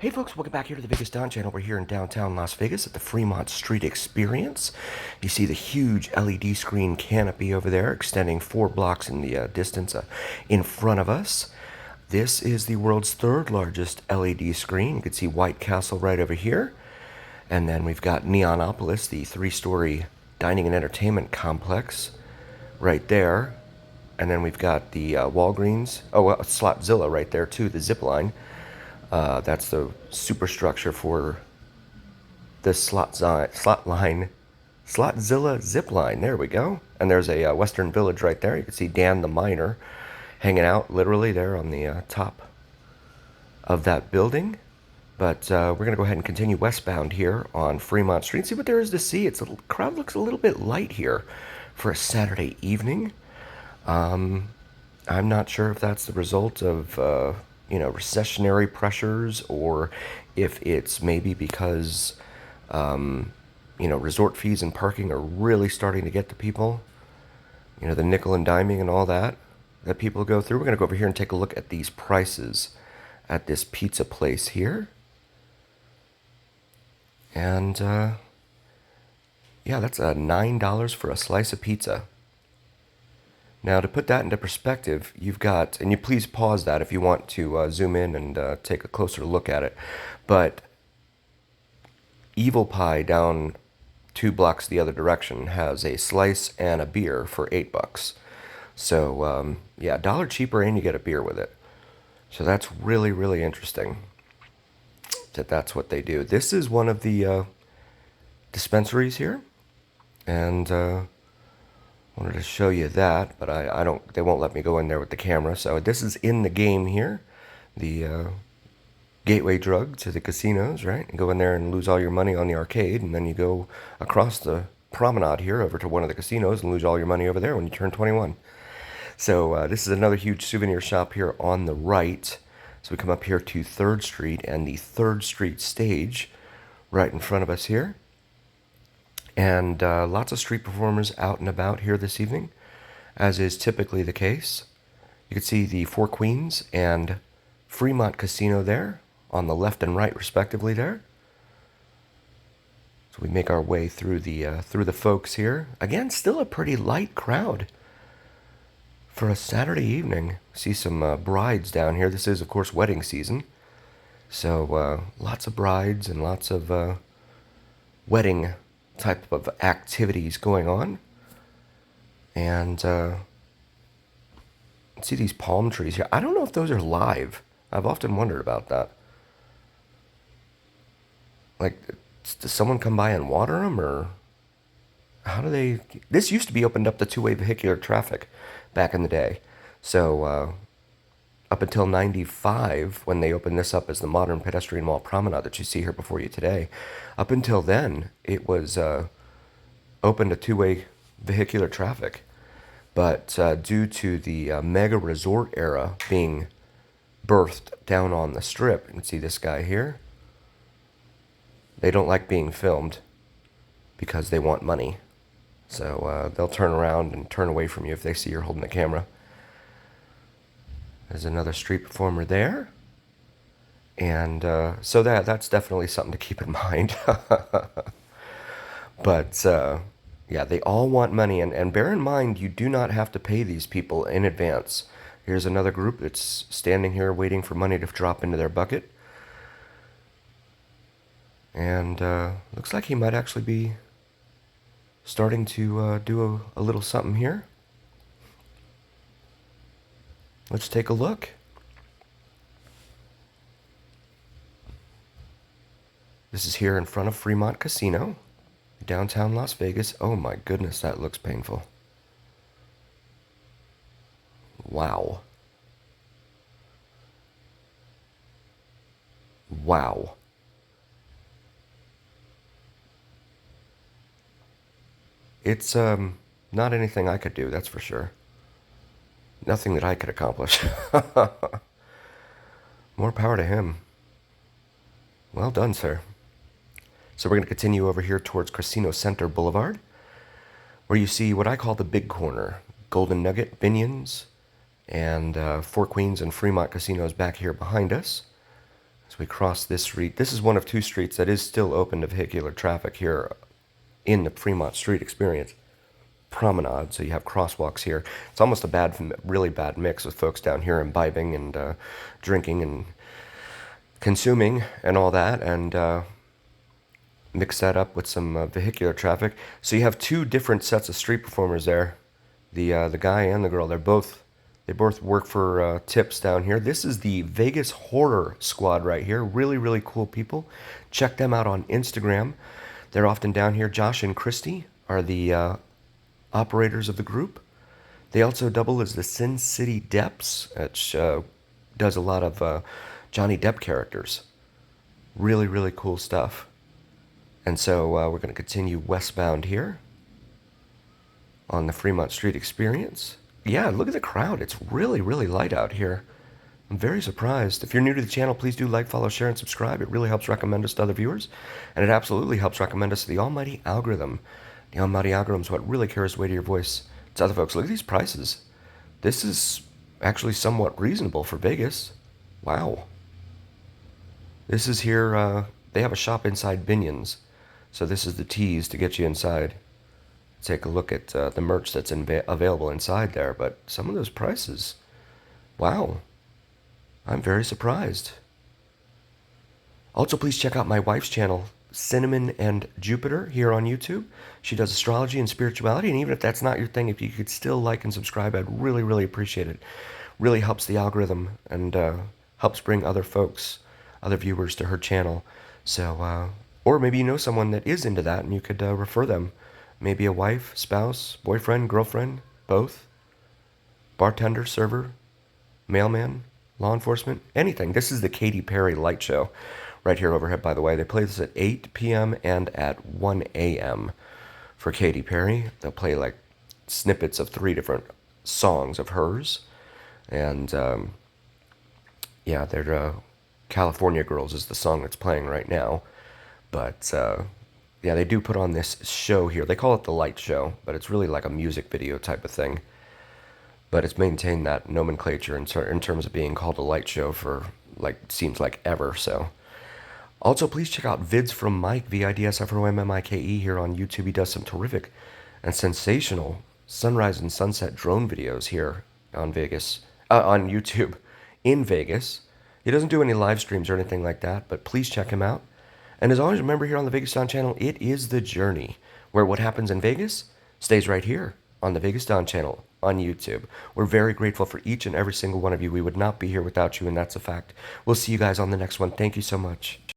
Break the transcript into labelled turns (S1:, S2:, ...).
S1: Hey folks, welcome back here to the Vegas Don channel. We're here in downtown Las Vegas at the Fremont Street Experience. You see the huge LED screen canopy over there extending 4 blocks in the distance in front of us. This is the world's third largest LED screen. You can see White Castle right over here. And then we've got Neonopolis, the 3-story dining and entertainment complex right there. And then we've got the Walgreens, Slotzilla right there too, the zip line. That's the superstructure for the Slotzilla zip line. There we go. And there's a Western Village right there. You can see Dan the Miner hanging out literally there on the top of that building. But we're going to go ahead and continue westbound here on Fremont Street. See what there is to see. The crowd looks a little bit light here for a Saturday evening. I'm not sure if that's the result of recessionary pressures, or if it's maybe because resort fees and parking are really starting to get to people. The nickel and diming and all that people go through. We're going to go over here and take a look at these prices at this pizza place here. And yeah, that's $9 for a slice of pizza. Now, to put that into perspective, you've got, and you please pause that if you want to zoom in and take a closer look at it, but Evil Pie down 2 blocks the other direction has a slice and a beer for $8. So, yeah, $1 cheaper and you get a beer with it. So that's really, really interesting that that's what they do. This is one of the dispensaries here, and wanted to show you that, but I don't. They won't let me go in there with the camera. So this is in the game here, the gateway drug to the casinos, right? You go in there and lose all your money on the arcade, and then you go across the promenade here over to one of the casinos and lose all your money over there when you turn 21. So this is another huge souvenir shop here on the right. So we come up here to 3rd Street and the 3rd Street stage right in front of us here. And lots of street performers out and about here this evening, as is typically the case. You can see the Four Queens and Fremont Casino there on the left and right, respectively. There. So we make our way through the folks here. Again, still a pretty light crowd for a Saturday evening. See some brides down here. This is, of course, wedding season, so lots of brides and lots of wedding type of activities going on. And see these palm trees here. I don't know if those are live. I've often wondered about that. Like, does someone come by and water them, or how do they? This used to be opened up to two-way vehicular traffic back in the day. So up until 95, when they opened this up as the modern pedestrian wall promenade that you see here before you today, up until then, it was open to two-way vehicular traffic. But due to the mega resort era being birthed down on the strip, you can see this guy here. They don't like being filmed because they want money. So they'll turn around and turn away from you if they see you're holding the camera. There's another street performer there. And so that's definitely something to keep in mind. But yeah, they all want money. And bear in mind, you do not have to pay these people in advance. Here's another group that's standing here waiting for money to drop into their bucket. And looks like he might actually be starting to do a little something here. Let's take a look. This is here in front of Fremont Casino, downtown Las Vegas. Oh my goodness, that looks painful. Wow. Wow. It's not anything I could do, that's for sure. Nothing that I could accomplish. More power to him. Well done, sir. So we're going to continue over here towards Casino Center Boulevard, where you see what I call the big corner. Golden Nugget, Binion's, and Four Queens and Fremont Casinos back here behind us. As we cross this street. This is one of two streets that is still open to vehicular traffic here in the Fremont Street experience. Promenade, so you have crosswalks here. It's almost a really bad mix with folks down here imbibing and drinking and consuming and all that, and mix that up with some vehicular traffic. So you have two different sets of street performers there. The guy and the girl. They both work for tips down here. This is the Vegas Horror Squad right here. Really, really cool people. Check them out on Instagram. They're often down here. Josh and Christy are the operators of the group. They also double as the Sin City Deps, which does a lot of Johnny Depp characters. Really, really cool stuff. And so we're going to continue westbound here on the Fremont Street experience. Yeah, look at the crowd. It's really, really light out here. I'm very surprised. If you're new to the channel, please do like, follow, share, and subscribe. It really helps recommend us to other viewers, and it absolutely helps recommend us to the almighty algorithm. The almighty algorithm is what really carries weight of your voice to other folks. Look at these prices. This is actually somewhat reasonable for Vegas. Wow. This is here, they have a shop inside Binion's. So this is the tease to get you inside. Take a look at the merch that's available inside there. But some of those prices, wow. I'm very surprised. Also, please check out my wife's channel, Cinnamon and Jupiter, here on YouTube. She does astrology and spirituality, and even if that's not your thing, if you could still like and subscribe, I'd really, really appreciate it. Really helps the algorithm and helps bring other folks, other viewers to her channel. So, or maybe you know someone that is into that, and you could refer them. Maybe a wife, spouse, boyfriend, girlfriend, both. Bartender, server, mailman, law enforcement, anything. This is the Katy Perry light show right here overhead, by the way. They play this at 8 p.m. and at 1 a.m. for Katy Perry. They'll play like snippets of 3 different songs of hers. And yeah, they're California Girls is the song that's playing right now. But yeah, they do put on this show here. They call it the light show, but it's really like a music video type of thing. But it's maintained that nomenclature in terms of being called a light show for, like, seems like ever, so. Also, please check out Vids from Mike, VIDSFROMMIKE, here on YouTube. He does some terrific and sensational sunrise and sunset drone videos here on on YouTube in Vegas. He doesn't do any live streams or anything like that, but please check him out. And as always, remember here on the Vegas Don channel, it is the journey, where what happens in Vegas stays right here on the Vegas Don channel on YouTube. We're very grateful for each and every single one of you. We would not be here without you, and that's a fact. We'll see you guys on the next one. Thank you so much.